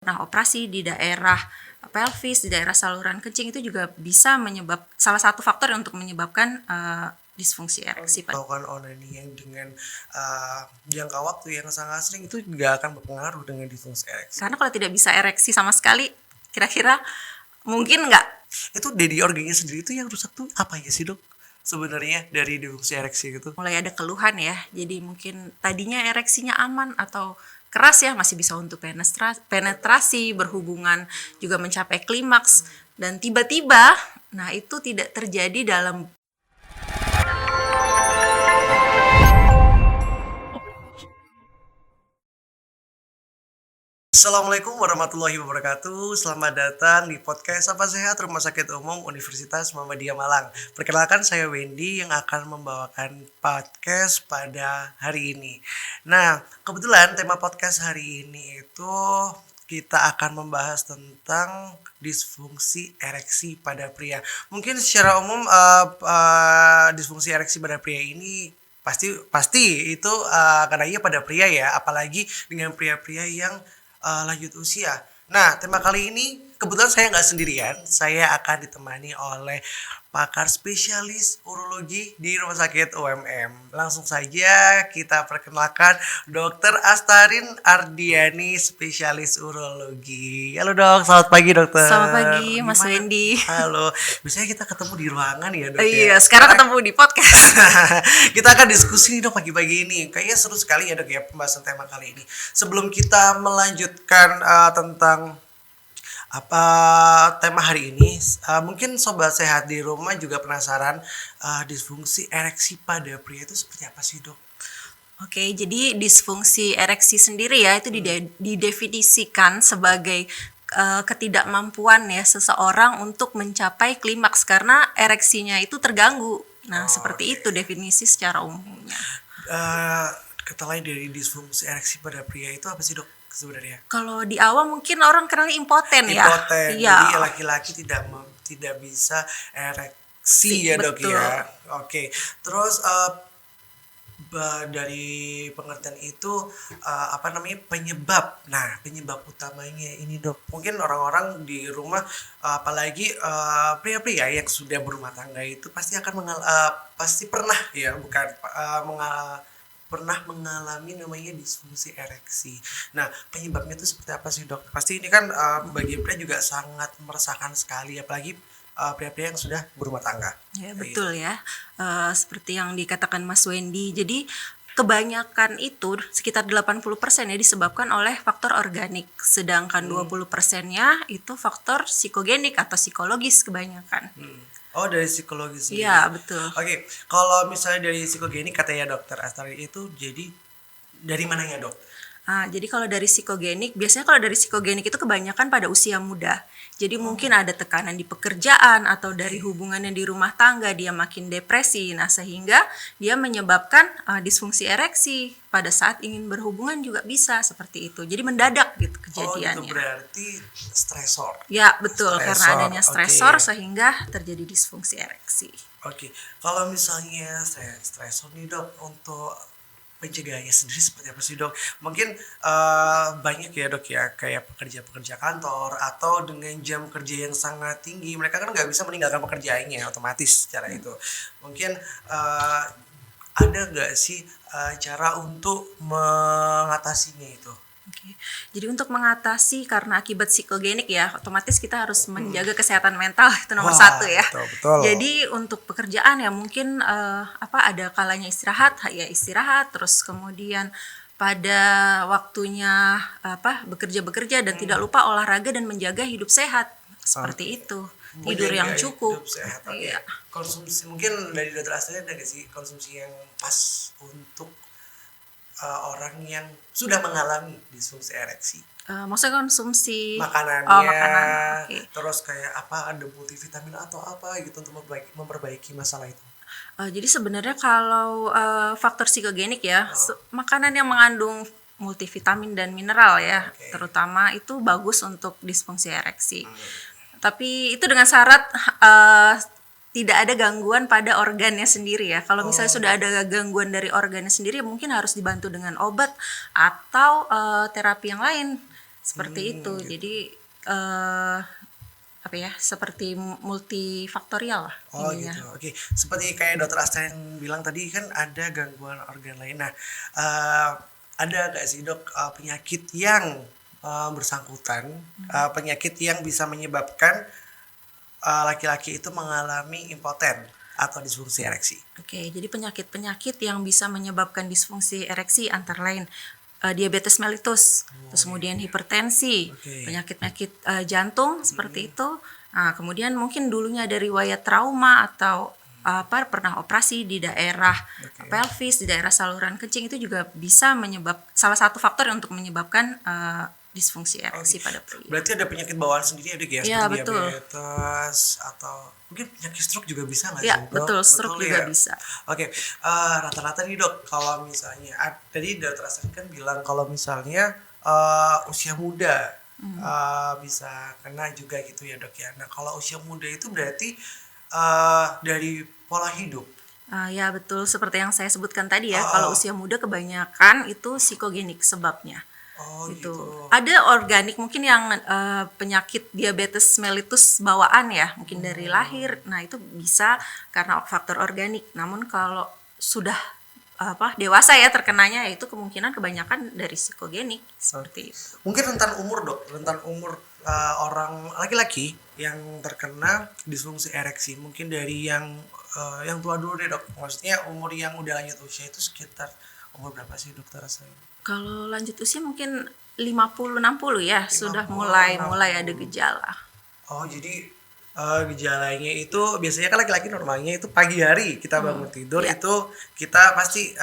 Nah, operasi di daerah pelvis, di daerah saluran kencing itu juga bisa salah satu faktor untuk menyebabkan disfungsi ereksi. Melakukan onanian dengan jangka waktu yang sangat sering itu juga akan berpengaruh dengan disfungsi ereksi. Karena kalau tidak bisa ereksi sama sekali, kira-kira mungkin nggak? Itu dari organnya sendiri itu yang rusak tuh apa ya sih dok? Sebenarnya dari disfungsi ereksi itu. Mulai ada keluhan ya, jadi mungkin tadinya ereksinya aman atau keras ya, masih bisa untuk penetrasi, berhubungan juga mencapai klimaks, dan tiba-tiba, nah itu tidak terjadi dalam. Assalamualaikum warahmatullahi wabarakatuh. Selamat datang di podcast Sapa Sehat Rumah Sakit Umum Universitas Muhammadiyah Malang. Perkenalkan, saya Wendy yang akan membawakan podcast pada hari ini. Nah, kebetulan tema podcast hari ini itu kita akan membahas tentang disfungsi ereksi pada pria. Mungkin secara umum disfungsi ereksi pada pria ini pasti itu karena pada pria ya, apalagi dengan pria-pria yang lanjut usia. Nah, tema kali ini kebetulan saya nggak sendirian. Saya akan ditemani oleh pakar spesialis urologi di Rumah Sakit UMM. Langsung saja kita perkenalkan Dr. Astarin Ardiani, spesialis urologi. Halo dok, selamat pagi dokter. Selamat pagi Mas Gimana? Wendy. Halo, biasanya kita ketemu di ruangan ya dok Iya, ya. sekarang ketemu di podcast. Kita akan diskusi nih dok pagi-pagi ini. Kayaknya seru sekali ya dok ya pembahasan tema kali ini. Sebelum kita melanjutkan tentang apa tema hari ini, mungkin sobat sehat di rumah juga penasaran disfungsi ereksi pada pria itu seperti apa sih dok? Oke, jadi disfungsi ereksi sendiri ya itu didefinisikan sebagai ketidakmampuan ya seseorang untuk mencapai klimaks karena ereksinya itu terganggu. Nah, seperti itu definisi secara umumnya. Kata lain dari disfungsi ereksi pada pria itu apa sih dok sebenarnya? Kalau di awal mungkin orang kenal impoten ya. Impoten, Iya. jadi laki-laki tidak bisa ereksi ya dok Betul. ya. Oke, terus dari pengertian itu penyebab. Nah, penyebab utamanya ini dok, mungkin orang-orang di rumah apalagi pria-pria yang sudah berumah tangga itu pasti akan pasti pernah ya pernah mengalami namanya disfungsi ereksi. Nah, penyebabnya itu seperti apa sih dok? Pasti ini kan bagi pria juga sangat meresahkan sekali, apalagi pria-pria yang sudah berumah tangga. Ya, betul ya. Seperti yang dikatakan Mas Wendy. Jadi kebanyakan itu sekitar 80% ya disebabkan oleh faktor organik. Sedangkan 20%-nya itu faktor psikogenik atau psikologis kebanyakan. Oh, dari psikologis. Iya, betul. Oke, kalau misalnya dari psikogenik katanya dokter Astari itu jadi dari mananya dok? Jadi kalau dari psikogenik, biasanya kalau dari psikogenik itu kebanyakan pada usia muda. Jadi mungkin ada tekanan di pekerjaan atau dari hubungannya di rumah tangga, dia makin depresi. Nah, sehingga dia menyebabkan disfungsi ereksi pada saat ingin berhubungan juga bisa seperti itu. Jadi mendadak gitu kejadiannya. Oh, itu berarti stresor. Ya, betul. Stresor, Karena adanya stresor oke. sehingga terjadi disfungsi ereksi. Oke, kalau misalnya stresor nih dok, untuk pencegahannya sendiri seperti apa sih dok? Mungkin banyak ya dok ya, kayak pekerja-pekerja kantor atau dengan jam kerja yang sangat tinggi, mereka kan nggak bisa meninggalkan pekerjaannya otomatis secara itu. Mungkin ada nggak sih cara untuk mengatasinya itu? Oke. Jadi untuk mengatasi karena akibat psikogenik ya, otomatis kita harus menjaga kesehatan mental itu nomor satu ya. Betul. Jadi untuk pekerjaan ya mungkin ada kalanya istirahat, ya istirahat, terus kemudian pada waktunya bekerja dan tidak lupa olahraga dan menjaga hidup sehat seperti itu. Tidur yang Menjaga cukup. hidup sehat. Iya. Konsumsi mungkin dari dokter Astrid ada nggak sih konsumsi yang pas untuk orang yang sudah mengalami disfungsi ereksi? Maksudnya konsumsi Makanannya, makanan. Oke. terus kayak apa, ada multivitamin atau apa gitu untuk memperbaiki masalah itu. Jadi sebenarnya kalau faktor psikogenik ya, makanan yang mengandung multivitamin dan mineral ya, Oke. terutama itu bagus untuk disfungsi ereksi. Tapi itu dengan syarat tidak ada gangguan pada organnya sendiri ya. Kalau misalnya sudah ada gangguan dari organnya sendiri, mungkin harus dibantu dengan obat atau terapi yang lain. Seperti itu. Gitu. Jadi apa ya? Seperti multifaktorial lah Oh ininya. gitu, oke. Seperti kayak dokter Asta yang bilang tadi kan ada gangguan organ lain. Nah, ada nggak sih dok penyakit yang bersangkutan, penyakit yang bisa menyebabkan laki-laki itu mengalami impoten atau disfungsi ereksi? Oke, jadi penyakit-penyakit yang bisa menyebabkan disfungsi ereksi antara lain diabetes mellitus, terus kemudian hipertensi, Oke. penyakit-penyakit jantung seperti itu. Nah, kemudian mungkin dulunya ada riwayat trauma atau pernah operasi di daerah pelvis, di daerah saluran kencing, itu juga bisa salah satu faktor untuk menyebabkan disfungsi ereksi pada pria. Berarti ada penyakit bawaan sendiri ya dok ya, Iya, seperti betul. diabetes atau mungkin penyakit stroke juga bisa nggak sih Ya, dok? betul, stroke juga ya? bisa. Oke, rata-rata nih dok, kalau misalnya tadi dokter Astrid kan bilang kalau misalnya usia muda bisa kena juga gitu ya dok ya. Nah kalau usia muda itu berarti dari pola hidup. Ya betul, seperti yang saya sebutkan tadi ya, kalau usia muda kebanyakan itu psikogenik sebabnya. Oh Itu gitu. ada organik mungkin yang penyakit diabetes mellitus bawaan ya, mungkin dari lahir. Nah itu bisa karena faktor organik. Namun kalau sudah dewasa ya terkenanya, itu kemungkinan kebanyakan dari psikogenik seperti itu. Mungkin rentan umur dok, rentan umur orang laki-laki yang terkena disfungsi ereksi mungkin dari yang tua dulu deh dok. Maksudnya umur yang udah lanjut usia itu sekitar umur berapa sih dokter rasanya? Kalau lanjut usia mungkin 50-60 ya, sudah 50, mulai ada gejala. Oh jadi gejalanya itu biasanya kan laki-laki normalnya itu pagi hari kita bangun tidur Iya. itu kita pasti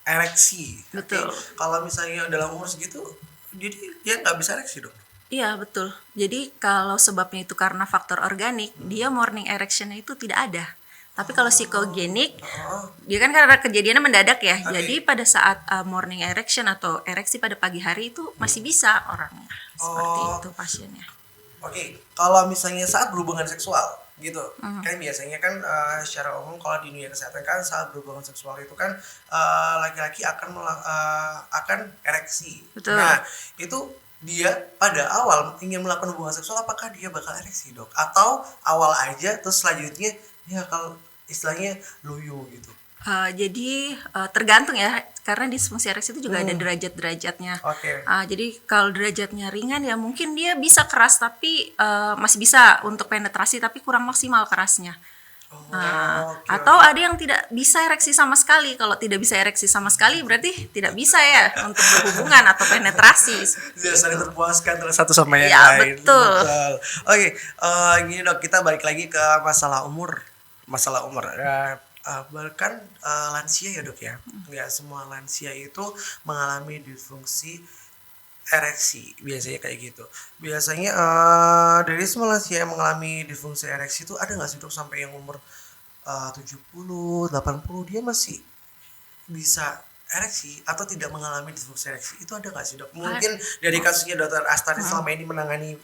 ereksi. Tapi Betul. kalau misalnya dalam umur segitu, jadi dia nggak bisa ereksi dong. Iya betul. Jadi kalau sebabnya itu karena faktor organik, dia morning erection-nya itu tidak ada. Tapi kalau psikogenik, dia kan karena kejadiannya mendadak ya. Oke. Jadi pada saat morning erection atau ereksi pada pagi hari itu masih bisa orangnya. Seperti itu pasiennya. Oke, kalau misalnya saat berhubungan seksual gitu, kan biasanya kan secara umum kalau di dunia kesehatan kan saat berhubungan seksual itu kan laki-laki akan ereksi. Betul. Nah, itu dia pada awal ingin melakukan hubungan seksual apakah dia bakal ereksi dok? Atau awal aja terus selanjutnya ya kalau istilahnya loyo gitu. Jadi tergantung ya, karena disfungsi ereksi itu juga ada derajat-derajatnya. Oke. Jadi kalau derajatnya ringan ya mungkin dia bisa keras tapi masih bisa untuk penetrasi tapi kurang maksimal kerasnya. Oke. Atau ada yang tidak bisa ereksi sama sekali. Kalau tidak bisa ereksi sama sekali berarti tidak bisa ya untuk berhubungan atau penetrasi. Tidak saling terpuaskan antara satu sama yang Ya, lain. betul. Oke, gini dok, kita balik lagi ke masalah umur. Bahkan lansia ya dok ya, nggak semua lansia itu mengalami disfungsi ereksi, biasanya kayak gitu. Biasanya dari semua lansia yang mengalami disfungsi ereksi itu ada nggak sih dok sampai yang umur 70, 80 dia masih bisa ereksi atau tidak mengalami disfungsi ereksi, itu ada nggak sih dok? Mungkin dari kasusnya dokter Astari selama ini menangani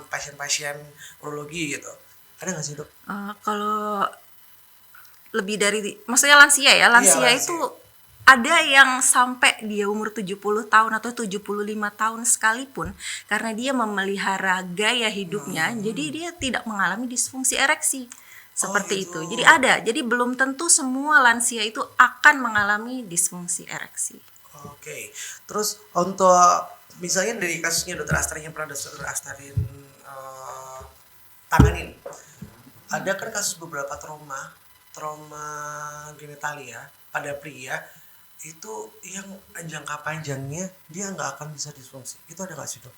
pasien-pasien urologi gitu, ada nggak sih dok? Kalau lebih dari, maksudnya lansia ya, lansia lansia. itu ada yang sampai dia umur 70 tahun atau 75 tahun sekalipun karena dia memelihara gaya hidupnya, jadi dia tidak mengalami disfungsi ereksi. Seperti gitu. itu. Jadi ada. Jadi belum tentu semua lansia itu akan mengalami disfungsi ereksi. Oke, terus untuk misalnya dari kasusnya dokter Astari yang pernah dokter Astari tanganin, ada kan kasus beberapa trauma genitalia pada pria itu yang jangka panjangnya dia nggak akan bisa disfungsi. Itu ada nggak sih dok?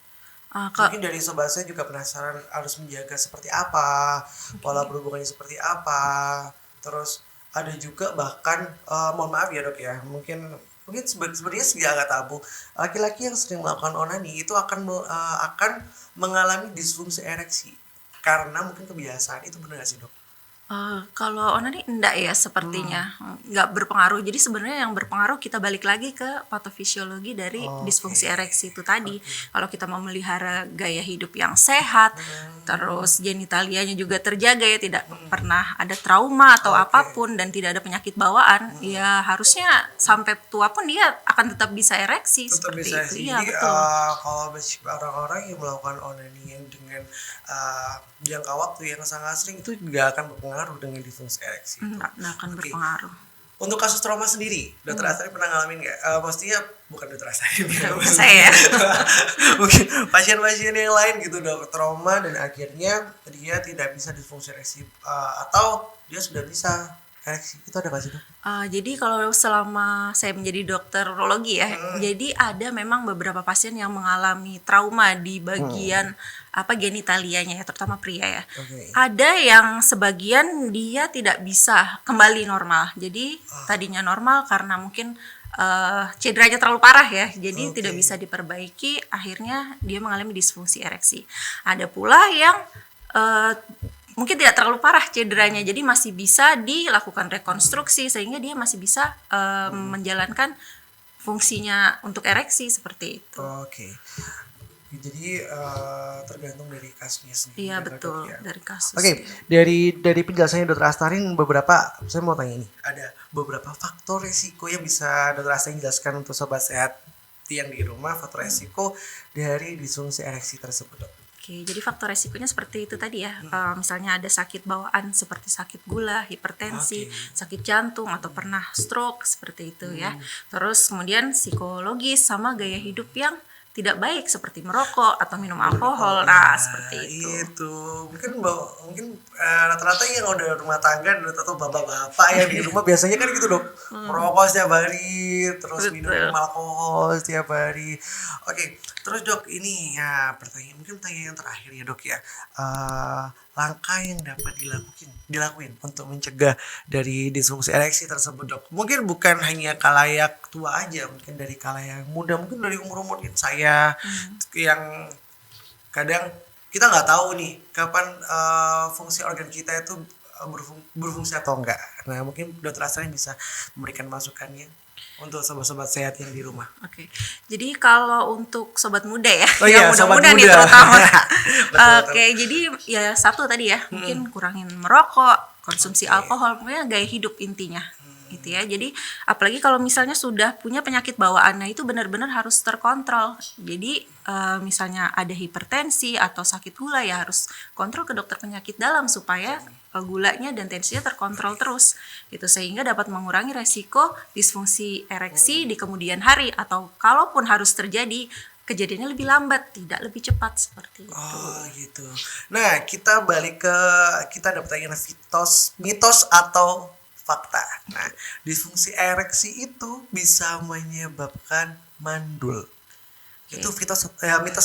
Mungkin dari sobat saya juga penasaran harus menjaga seperti apa, pola berhubungannya seperti apa. Terus ada juga bahkan mohon maaf ya dok ya, mungkin sebenarnya agak tabu. Laki-laki yang sering melakukan onani itu akan mengalami disfungsi ereksi karena mungkin kebiasaan. Itu benar nggak sih dok? Kalau onani enggak ya sepertinya, nggak berpengaruh. Jadi sebenarnya yang berpengaruh kita balik lagi ke patofisiologi dari disfungsi ereksi itu tadi. Kalau kita mau melihara gaya hidup yang sehat, terus genitalianya juga terjaga ya, tidak pernah ada trauma atau apapun dan tidak ada penyakit bawaan, ya harusnya sampai tua pun dia akan tetap bisa ereksi Tetap seperti bisa itu. sih. Iya Jadi betul. kalau orang-orang yang melakukan onani yang dengan jangka waktu yang sangat sering itu nggak akan berpengaruh dengan disfungsi ereksi itu. Nggak akan Oke. berpengaruh. Untuk kasus trauma sendiri, dokter Astari pernah ngalamin nggak? Pastinya bukan dokter Astari, Bukan saya. mungkin pasien-pasien yang lain gitu dok, trauma dan akhirnya dia tidak bisa disfungsi ereksi atau dia sudah bisa ereksi, itu ada nggak sih dok? Jadi kalau selama saya menjadi dokter urologi ya, jadi ada memang beberapa pasien yang mengalami trauma di bagian genitalianya ya, terutama pria ya. Oke. Ada yang sebagian dia tidak bisa kembali normal. Jadi tadinya normal karena mungkin cederanya terlalu parah ya, jadi tidak bisa diperbaiki, akhirnya dia mengalami disfungsi ereksi. Ada pula yang mungkin tidak terlalu parah cederanya, jadi masih bisa dilakukan rekonstruksi sehingga dia masih bisa menjalankan fungsinya untuk ereksi seperti itu. Oke. Jadi tergantung dari kasusnya sendiri. Iya ya, dok, betul, ya. dari kasus. Oke, dari penjelasannya dokter Astarin beberapa, saya mau tanya ini, ada beberapa faktor resiko yang bisa dokter Astarin jelaskan untuk sobat sehat yang di rumah, faktor resiko dari disfungsi ereksi tersebut dok. Oke, jadi faktor resikonya seperti itu tadi ya. Misalnya ada sakit bawaan seperti sakit gula, hipertensi, sakit jantung atau pernah stroke seperti itu ya. Terus kemudian psikologis sama gaya hidup yang tidak baik seperti merokok atau minum alkohol. Nah, seperti itu. Itu mungkin rata-rata yang udah rumah tangga atau bapak-bapak yang di rumah biasanya kan gitu dok, merokok setiap hari, terus minum alkohol setiap hari. Oke, terus dok ini ya pertanyaan terakhir ya dok ya. Langkah yang dapat dilakuin untuk mencegah dari disfungsi ereksi tersebut dok. Mungkin bukan hanya kalayak tua aja, mungkin dari kalayak muda, mungkin dari umur saya yang kadang kita nggak tahu nih kapan fungsi organ kita itu berfungsi atau enggak. Nah mungkin dokter Astrid bisa memberikan masukannya untuk sobat-sobat sehat yang di rumah. Oke, jadi kalau untuk sobat muda ya, Oh iya, yang sobat muda-muda nih muda. terutama. Betul. Oke, jadi ya satu tadi ya, mungkin kurangin merokok, konsumsi alkohol, pokoknya gaya hidup intinya. Gitu ya. Jadi apalagi kalau misalnya sudah punya penyakit bawaan, nah itu benar-benar harus terkontrol. Jadi misalnya ada hipertensi atau sakit gula ya harus kontrol ke dokter penyakit dalam supaya gulanya dan tensinya terkontrol terus. Itu sehingga dapat mengurangi resiko disfungsi ereksi di kemudian hari atau kalaupun harus terjadi kejadiannya lebih lambat, tidak lebih cepat seperti itu. Oh gitu. Nah kita dapat tanya mitos atau fakta. Nah, disfungsi ereksi itu bisa menyebabkan mandul. Itu mitos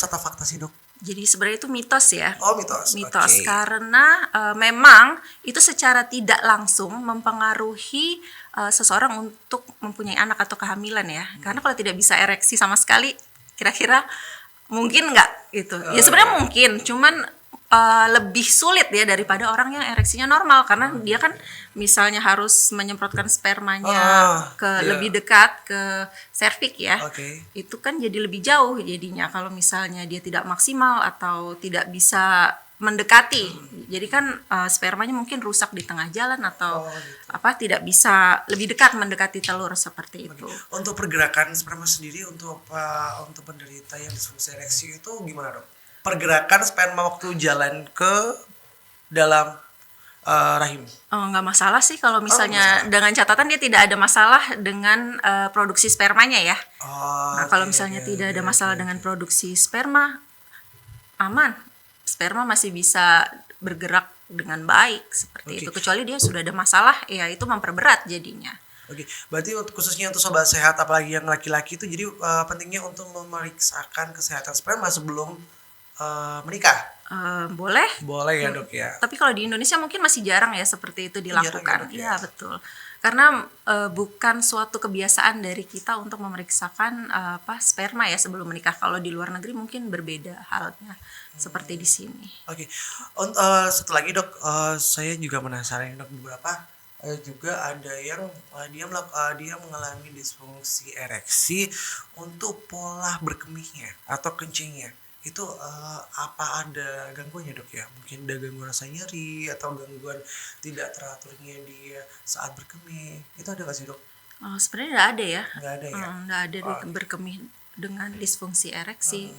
atau fakta sih dok? Jadi sebenarnya itu mitos ya. Oh mitos. Mitos Oke. karena memang itu secara tidak langsung mempengaruhi seseorang untuk mempunyai anak atau kehamilan ya. Karena kalau tidak bisa ereksi sama sekali, kira-kira mungkin nggak gitu. Ya sebenarnya mungkin, cuman lebih sulit ya daripada orang yang ereksinya normal karena dia kan misalnya harus menyemprotkan spermanya lebih dekat ke serviks ya. Oke. Itu kan jadi lebih jauh jadinya kalau misalnya dia tidak maksimal atau tidak bisa mendekati. Jadi kan spermanya mungkin rusak di tengah jalan atau tidak bisa lebih dekat mendekati telur seperti itu. Untuk pergerakan sperma sendiri untuk penderita yang disfungsi ereksi itu gimana dok? Pergerakan sperma waktu jalan ke dalam rahim. Nggak masalah sih kalau misalnya dengan catatan dia tidak ada masalah dengan produksi spermanya ya. Nah kalau misalnya tidak ada masalah dengan produksi sperma, aman. Sperma masih bisa bergerak dengan baik seperti itu. Kecuali dia sudah ada masalah, ya itu memperberat jadinya. Oke, berarti khususnya untuk sobat sehat apalagi yang laki-laki itu jadi pentingnya untuk memeriksakan kesehatan sperma sebelum menikah? Boleh. Boleh ya dok ya. Tapi kalau di Indonesia mungkin masih jarang ya seperti itu dilakukan. Jarang ya, Dok, Iya betul. Karena bukan suatu kebiasaan dari kita untuk memeriksakan sperma ya sebelum menikah. Kalau di luar negeri mungkin berbeda halnya seperti di sini. Oke. Satu lagi dok, saya juga penasaran dok, beberapa juga ada yang dia mengalami disfungsi ereksi untuk pola berkemihnya atau kencingnya. Itu apa ada gangguannya dok ya? Mungkin ada gangguan rasa nyeri atau gangguan tidak teraturnya dia saat berkemih. Itu ada nggak sih dok? Sebenarnya nggak ada ya. Nggak ada ya? Nggak ada berkemih dengan disfungsi ereksi.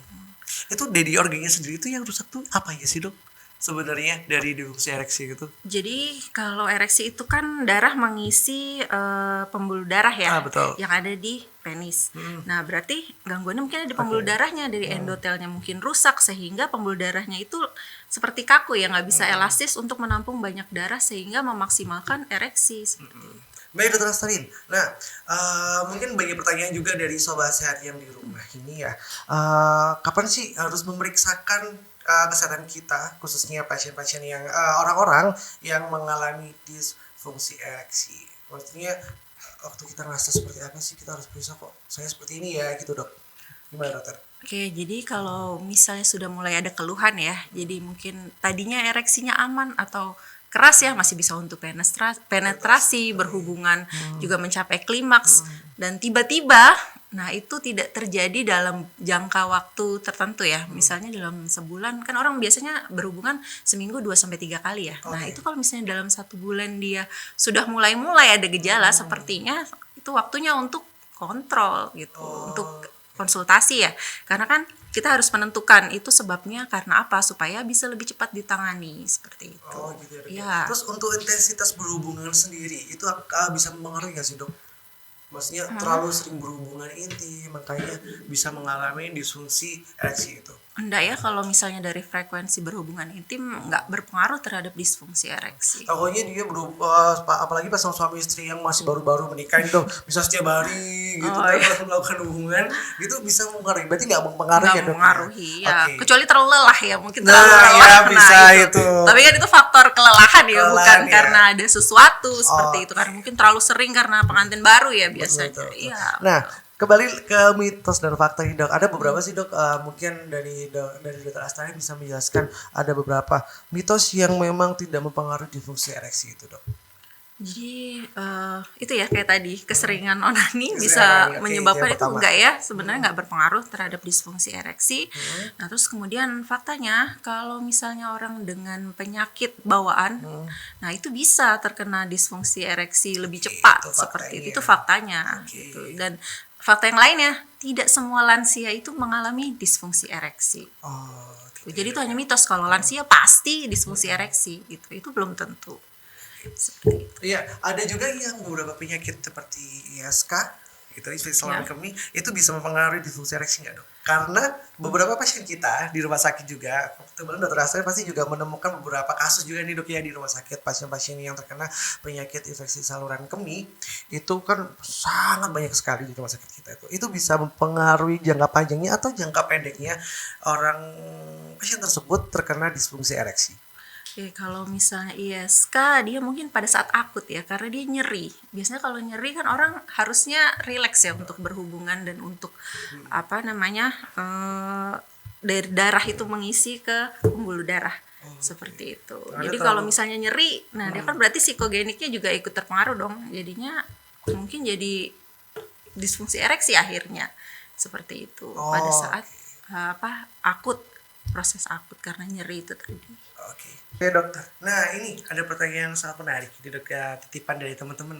Itu dari organnya sendiri itu yang rusak tuh apa ya sih dok? Sebenarnya dari disfungsi ereksi gitu. Jadi kalau ereksi itu kan darah mengisi pembuluh darah ya, Betul. yang ada di penis. Nah berarti gangguannya mungkin ada di pembuluh darahnya, dari endotelnya mungkin rusak sehingga pembuluh darahnya itu seperti kaku ya, nggak bisa elastis untuk menampung banyak darah sehingga memaksimalkan ereksi. Baik dokter Astarin. Nah, mungkin banyak pertanyaan juga dari sobat sehat yang di rumah ini ya. Kapan sih harus memeriksakan kesehatan kita, khususnya pasien-pasien yang orang-orang yang mengalami disfungsi ereksi? Maksudnya waktu kita ngerasa seperti apa sih kita harus periksa kok saya seperti ini ya gitu dok. Gimana dokter? Oke, jadi kalau misalnya sudah mulai ada keluhan ya, jadi mungkin tadinya ereksinya aman atau keras ya, masih bisa untuk penetrasi berhubungan, juga mencapai klimaks, dan tiba-tiba, nah itu tidak terjadi dalam jangka waktu tertentu ya, misalnya dalam sebulan, kan orang biasanya berhubungan seminggu 2-3 kali ya, nah itu kalau misalnya dalam 1 bulan dia sudah mulai ada gejala, sepertinya itu waktunya untuk kontrol gitu, untuk konsultasi ya, karena kan kita harus menentukan itu sebabnya karena apa supaya bisa lebih cepat ditangani seperti itu. Oh gitu ya dok. Ya. Terus untuk intensitas berhubungan sendiri itu bisa mempengaruhi nggak sih dok? Maksudnya terlalu sering berhubungan intim makanya bisa mengalami disfungsi ereksi itu. Enggak ya, kalau misalnya dari frekuensi berhubungan intim nggak berpengaruh terhadap disfungsi ereksi. Takutnya dia apalagi pas sama suami istri yang masih baru-baru menikah itu bisa setiap hari gitu melakukan hubungan gitu bisa mempengaruhi. Berarti nggak mempengaruhi Nggak ya dok? mempengaruhi ya, Oke. kecuali terlalu lelah ya, mungkin Nah, terlalu lelah. ya, bisa itu. Tapi kan itu faktor kelelahan ya, Kelelahan, bukan ya. karena ada sesuatu seperti itu, karena Oke. mungkin terlalu sering karena pengantin baru ya biasanya. Betul. Iya. Nah, kembali ke mitos dan fakta nih dok. Ada beberapa sih dok, mungkin dari dokter Astari bisa menjelaskan ada beberapa mitos yang memang tidak mempengaruhi disfungsi ereksi itu dok. Jadi itu ya kayak tadi keseringan onani Keseringan bisa onani, oke, menyebabkan yang itu pertama. enggak ya, sebenarnya enggak berpengaruh terhadap disfungsi ereksi. Nah terus kemudian faktanya kalau misalnya orang dengan penyakit bawaan, nah itu bisa terkena disfungsi ereksi lebih cepat itu seperti faktanya. itu faktanya. Oke. Gitu. Dan fakta yang lainnya tidak semua lansia itu mengalami disfungsi ereksi. Oh, Jadi itu hanya mitos kalau lansia pasti disfungsi ereksi gitu. Itu belum tentu. Seperti itu. iya, ada juga yang beberapa penyakit seperti ISK, gitu, infeksi saluran Ya. kemih, itu bisa mempengaruhi disfungsi ereksi nggak dok? Karena beberapa pasien kita di rumah sakit juga, kebetulan dokter Astri pasti juga menemukan beberapa kasus juga nih dok ya di rumah sakit, pasien-pasien yang terkena penyakit infeksi saluran kemih, itu kan sangat banyak sekali di rumah sakit kita itu bisa mempengaruhi jangka panjangnya atau jangka pendeknya orang pasien tersebut terkena disfungsi ereksi. Oke, kalau misalnya ISK dia mungkin pada saat akut ya, karena dia nyeri. Biasanya kalau nyeri kan orang harusnya rileks ya untuk berhubungan dan untuk dari darah itu mengisi ke pembuluh darah seperti itu. Ada Jadi terlalu- kalau misalnya nyeri, nah dia kan berarti psikogeniknya juga ikut terpengaruh dong. Jadinya mungkin jadi disfungsi ereksi akhirnya seperti itu pada saat akut, proses akut karena nyeri itu tadi. Oke dokter. Nah ini ada pertanyaan yang sangat menarik di dok ya, titipan dari teman-teman.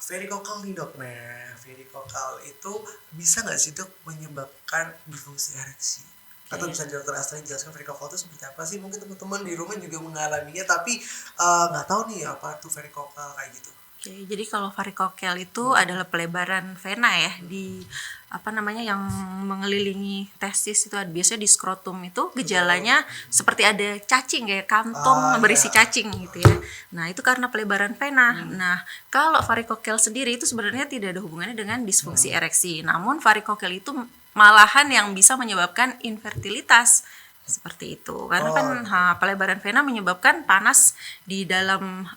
Varicocele nih dok. Nah varicocele itu bisa nggak sih dok menyebabkan disfungsi ereksi? Atau bisa dokter Astri jelaskan varicocele itu seperti apa sih? Mungkin teman-teman di rumah juga mengalaminya tapi nggak tahu nih apa tuh varicocele kayak gitu. Oke, jadi kalau varicocele itu adalah pelebaran vena ya di yang mengelilingi testis itu biasanya di skrotum itu gejalanya seperti ada cacing kayak kantong berisi cacing gitu ya. Nah, itu karena pelebaran vena. Nah, kalau varicocele sendiri itu sebenarnya tidak ada hubungannya dengan disfungsi ereksi. Namun varicocele itu malahan yang bisa menyebabkan infertilitas. Seperti itu. Karena kan pelebaran vena menyebabkan panas di dalam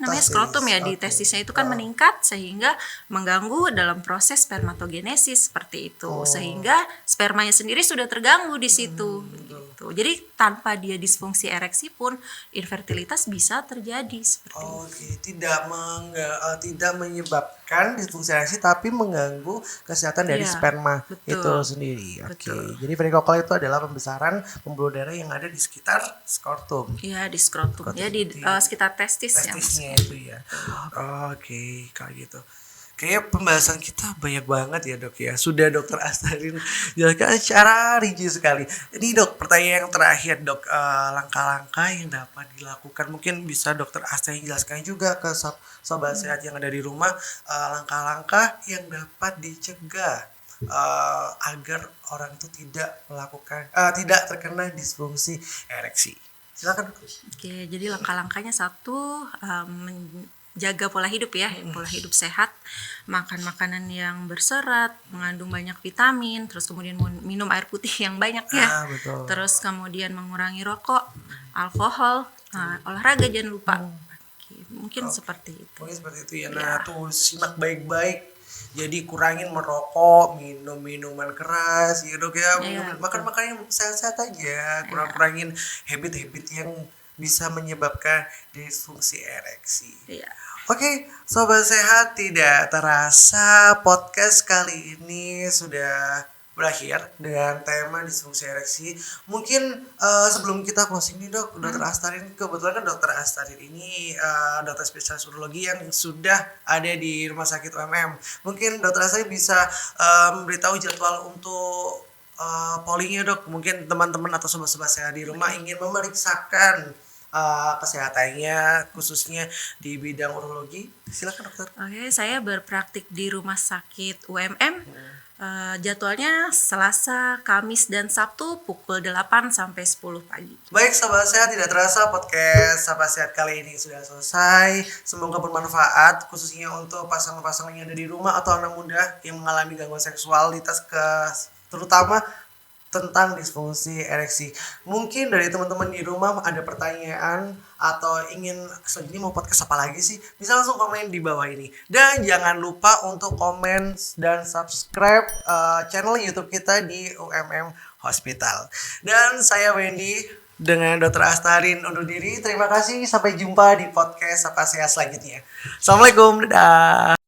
Testis, skrotum ya, di oke. testisnya itu kan meningkat sehingga mengganggu dalam proses spermatogenesis seperti itu. Sehingga spermanya sendiri sudah terganggu di situ gitu. Jadi tanpa dia disfungsi ereksi pun infertilitas bisa terjadi seperti itu. Oke, tidak menyebabkan disfungsi ereksi tapi mengganggu kesehatan dari Iya, sperma betul. itu sendiri. Oke. Betul. Jadi varicocele itu adalah pembesaran pembuluh darah yang ada di sekitar skrotum. Iya, di skrotum ya, di sekitar testis ya. Testisnya itu ya. Oke, kalau gitu. Kayaknya pembahasan kita banyak banget ya dok ya. Sudah dokter Astarin jelaskan secara rinci sekali. Jadi dok, pertanyaan yang terakhir dok, langkah-langkah yang dapat dilakukan. Mungkin bisa dokter Astarin jelaskan juga ke sobat sehat yang ada di rumah, langkah-langkah yang dapat dicegah agar orang itu tidak terkena disfungsi ereksi. Silakan dok. Oke, jadi langkah-langkahnya satu, menjaga pola hidup ya, pola hidup sehat, makan makanan yang berserat, mengandung banyak vitamin, terus kemudian minum air putih yang banyak ya, Betul. terus kemudian mengurangi rokok, alkohol, olahraga jangan lupa. Oke, mungkin seperti itu. Mungkin seperti itu ya. Nah, tuh simak baik-baik. Jadi kurangin merokok, minum minuman keras, ya dok ya. Makan yang sehat-sehat aja. Kurangin habit-habit yang bisa menyebabkan disfungsi ereksi. Iya. Oke, sobat sehat, tidak terasa podcast kali ini sudah berakhir dengan tema disfungsi ereksi. Mungkin sebelum kita closing nih dok, dokter Astarin, kebetulan kan dokter Astarin ini dokter spesialis urologi yang sudah ada di rumah sakit UMM. Mungkin dokter Astarin bisa memberitahu jadwal untuk pollingnya dok. Mungkin teman-teman atau sobat-sobat saya di rumah ingin memeriksakan kesehatannya khususnya di bidang urologi. Silakan dokter. Oke, saya berpraktik di rumah sakit UMM. Jadwalnya Selasa, Kamis, dan Sabtu pukul 8 sampai 10 pagi. Baik sobat sehat, tidak terasa podcast Sapa Sehat kali ini sudah selesai. Semoga bermanfaat khususnya untuk pasangan-pasangan yang ada di rumah atau anak muda yang mengalami gangguan seksualitas terutama tentang disfungsi ereksi. Mungkin dari teman-teman di rumah ada pertanyaan atau ingin segini mau podcast apa lagi sih, bisa langsung komen di bawah ini. Dan jangan lupa untuk komen dan subscribe channel YouTube kita di UMM Hospital. Dan saya Wendy dengan Dr. Astarin undur diri. Terima kasih, sampai jumpa di podcast Sapa Sehat selanjutnya. Assalamualaikum, dadah.